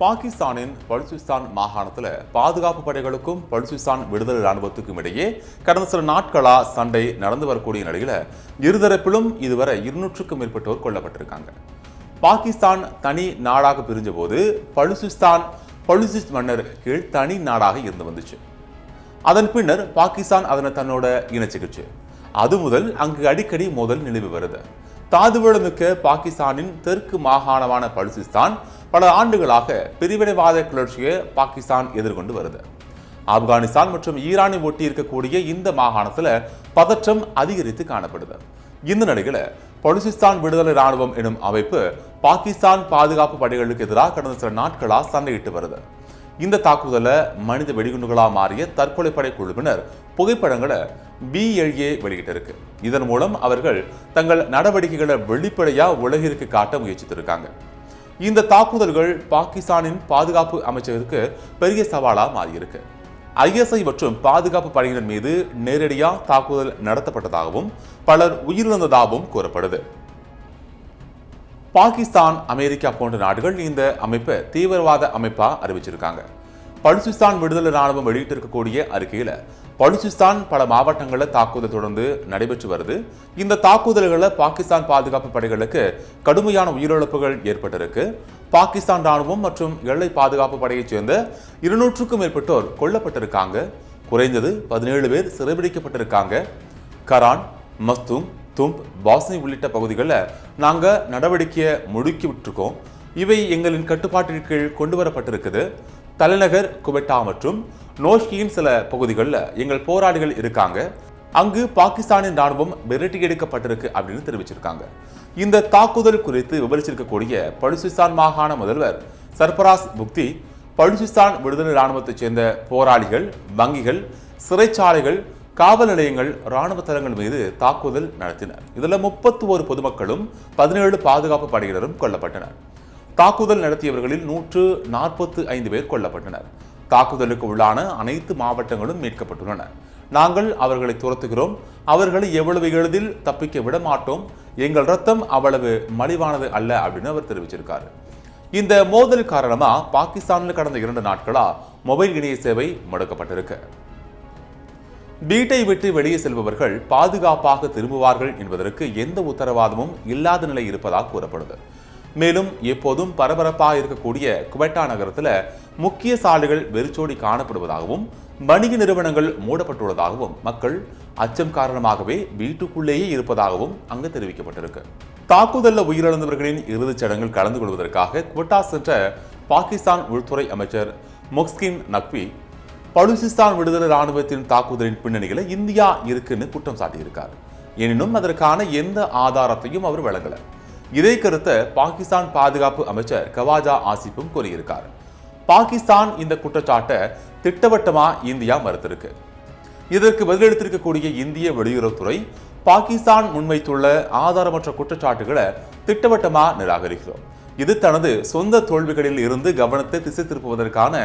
பாகிஸ்தானின் பலுசிஸ்தான் மாகாணத்தில் பாதுகாப்பு படைகளுக்கும் பலுசிஸ்தான் விடுதலை ராணுவத்துக்கும் இடையே கடந்த சில நாட்களா சண்டை நடந்து வரக்கூடிய நிலையில இருதரப்பிலும் இதுவரை 200க்கும் மேற்பட்டோர் கொல்லப்பட்டிருக்காங்க. பாகிஸ்தான் தனி நாடாக பிரிஞ்ச போது பலுசிஸ்ட் மன்னர் கீழ் தனி நாடாக இருந்து வந்துச்சு. அதன் பின்னர் பாகிஸ்தான் அதனை தன்னோட இணைச்சுக்கிச்சு. அது முதல் அங்கு அடிக்கடி மோதல் நிலவி வருது. தாதுவளமிக்க பாகிஸ்தானின் தெற்கு மாகாணமான பலுசிஸ்தான் பல ஆண்டுகளாக பிரிவினைவாத கிளர்ச்சியை பாகிஸ்தான் எதிர்கொண்டு வருது. ஆப்கானிஸ்தான் மற்றும் ஈரானை ஒட்டி இருக்கக்கூடிய இந்த மாகாணத்தில் பதற்றம் அதிகரித்து காணப்படுது. இந்த நிலையில பலுசிஸ்தான் விடுதலை ராணுவம் எனும் அமைப்பு பாகிஸ்தான் பாதுகாப்பு படைகளுக்கு எதிராக கடந்த சில நாட்களா சண்டையிட்டு வருது. இந்த தாக்குதலை மனித வெடிகுண்டுகளா மாறிய தற்கொலை படை குழுவினர் புகைப்படங்களை BLA வெளியிட்டிருக்கு. இதன் மூலம் அவர்கள் தங்கள் நடவடிக்கைகளை வெளிப்படையா உலகிற்கு காட்ட முயற்சித்திருக்காங்க. இந்த தாக்குதல்கள் பாகிஸ்தானின் பாதுகாப்பு அமைச்சருக்கு பெரிய சவாலா மாறியிருக்கு. ISI மற்றும் பாதுகாப்பு படையினர் மீது நேரடியா தாக்குதல் நடத்தப்பட்டதாகவும் பலர் உயிரிழந்ததாகவும் கூறப்படுது. பாகிஸ்தான், அமெரிக்கா போன்ற நாடுகள் இந்த அமைப்பை தீவிரவாத அமைப்பா அறிவிச்சிருக்காங்க. பலுசிஸ்தான் விடுதலை ராணுவம் வெளியிட்டிருக்கக்கூடிய அறிக்கையில பலுசிஸ்தான் பல மாவட்டங்களில் தாக்குதல் தொடர்ந்து நடைபெற்று வருது. இந்த தாக்குதல்களை பாகிஸ்தான் பாதுகாப்பு படைகளுக்கு கடுமையான உயிரிழப்புகள் ஏற்பட்டிருக்கு. பாகிஸ்தான் ராணுவம் மற்றும் எல்லை பாதுகாப்பு படையைச் சேர்ந்த 200க்கும் மேற்பட்டோர் கொல்லப்பட்டிருக்காங்க. குறைந்தது 17 பேர் சிறைபிடிக்கப்பட்டிருக்காங்க. கரான், மஸ்தூம், தும்ப், பாஸ்னி உள்ளிட்ட பகுதிகளில் நாங்க நடவடிக்கையை முடுக்கி விட்டுருக்கோம். இவை எங்களின் கட்டுப்பாட்டின் கீழ் கொண்டு வரப்பட்டிருக்குது. தலைநகர் குவெட்டா மற்றும் நோஷ்கியின் சில பகுதிகளில் எங்கள் போராளிகள் இருக்காங்க. அங்கு பாகிஸ்தானின் ராணுவம் விரட்டி எடுக்கப்பட்டிருக்கு அப்படின்னு தெரிவிச்சிருக்காங்க. இந்த தாக்குதல் குறித்து விவரிச்சிருக்கக்கூடிய பலுசிஸ்தான் மாகாண முதல்வர் சர்பராஸ் புக்தி, பலுசிஸ்தான் விடுதலை ராணுவத்தைச் சேர்ந்த போராளிகள், வங்கிகள், சிறைச்சாலைகள், காவல் நிலையங்கள், ராணுவ தளங்கள் மீது தாக்குதல் நடத்தினர். இதில் 31 பொதுமக்களும் 17 பாதுகாப்பு படையினரும் கொல்லப்பட்டனர். தாக்குதல் நடத்தியவர்களில் 145 பேர் கொல்லப்பட்டனர். தாக்குதலுக்கு உள்ளான அனைத்து மாவட்டங்களும் மீட்கப்பட்டுள்ளன. நாங்கள் அவர்களை துரத்துகிறோம். அவர்களை எவ்வளவு எளிதில் தப்பிக்க விட மாட்டோம். எங்கள் ரத்தம் அவ்வளவு மலிவானது அல்ல அப்படின்னு அவர் தெரிவிச்சிருக்காரு. இந்த மோதல் காரணமா பாகிஸ்தானில் கடந்த 2 நாட்களா மொபைல் இணைய சேவை முடக்கப்பட்டிருக்கு. வீட்டை விட்டு வெளியே செல்பவர்கள் பாதுகாப்பாக திரும்புவார்கள் என்பதற்கு எந்த உத்தரவாதமும் இல்லாத நிலை இருப்பதாக கூறப்படுது. மேலும் எப்போதும் பரபரப்பாக இருக்கக்கூடிய குவெட்டா நகரத்தில் முக்கிய சாலைகள் வெறிச்சோடி காணப்படுவதாகவும் வணிக நிறுவனங்கள் மூடப்பட்டுள்ளதாகவும் மக்கள் அச்சம் காரணமாகவே வீட்டுக்குள்ளேயே இருப்பதாகவும் அங்கு தெரிவிக்கப்பட்டிருக்கு. தாக்குதலில் உயிரிழந்தவர்களின் இறுதிச் சடங்கில் கலந்து கொள்வதற்காக குவெட்டா சென்ற பாகிஸ்தான் உள்துறை அமைச்சர் மொஹ்சின் நக்வி பலுசிஸ்தான் விடுதலை ராணுவத்தின் தாக்குதலின் பின்னணிகளை இந்தியா இருக்குன்னு குற்றம் சாட்டியிருக்கார். எனினும் அதற்கான எந்த ஆதாரத்தையும் அவர் வழங்கல. இதை கருத்த பாகிஸ்தான் பாதுகாப்பு அமைச்சர் கவாஜா ஆசிப்பும் கூறியிருக்கார். பாகிஸ்தான் இந்த குற்றச்சாட்டை திட்டவட்டமா இந்தியா மறுத்திருக்கு. இதற்கு பதிலளித்திருக்கக்கூடிய இந்திய வெளியுறவுத்துறை பாகிஸ்தான் முன்வைத்துள்ள ஆதாரமற்ற குற்றச்சாட்டுகளை திட்டவட்டமா நிராகரிக்கிறோம். இது தனது சொந்த தோல்விகளில் இருந்து கவனத்தை திசை திருப்புவதற்கான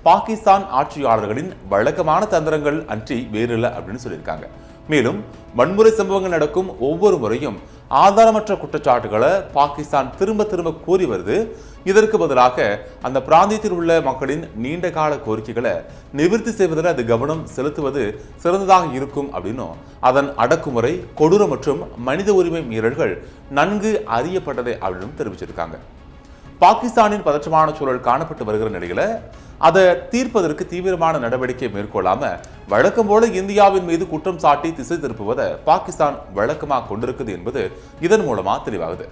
பாகிஸ்தான் ஆட்சியாளர்களின் வழக்கமான தந்திரங்கள் அன்றி வேறில்லை அப்படின்னு சொல்லியிருக்காங்க. மேலும் வன்முறை சம்பவங்கள் நடக்கும் ஒவ்வொரு முறையும் ஆதாரமற்ற குற்றச்சாட்டுகளை பாகிஸ்தான் திரும்ப திரும்ப கூறி வருது. இதற்கு பதிலாக அந்த பிராந்தியத்தில் உள்ள மக்களின் நீண்ட கால கோரிக்கைகளை நிவர்த்தி செய்வதில் அது கவனம் செலுத்துவது சிறந்ததாக இருக்கும் அப்படின்னும் அதன் அடக்குமுறை, கொடூரம் மற்றும் மனித உரிமை மீறல்கள் நன்கு அறியப்பட்டதை அப்படின்னு தெரிவிச்சிருக்காங்க. பாகிஸ்தானின் பதற்றமான சூழல் காணப்பட்டு வருகிற நிலையில அதை தீர்ப்பதற்கு தீவிரமான நடவடிக்கை மேற்கொள்ளாம வழக்கம் போல இந்தியாவின் மீது குற்றம் சாட்டி திசை திருப்புவதை பாகிஸ்தான் வழக்கமாக கொண்டிருக்குது என்பது இதன் மூலமா தெளிவாகுது.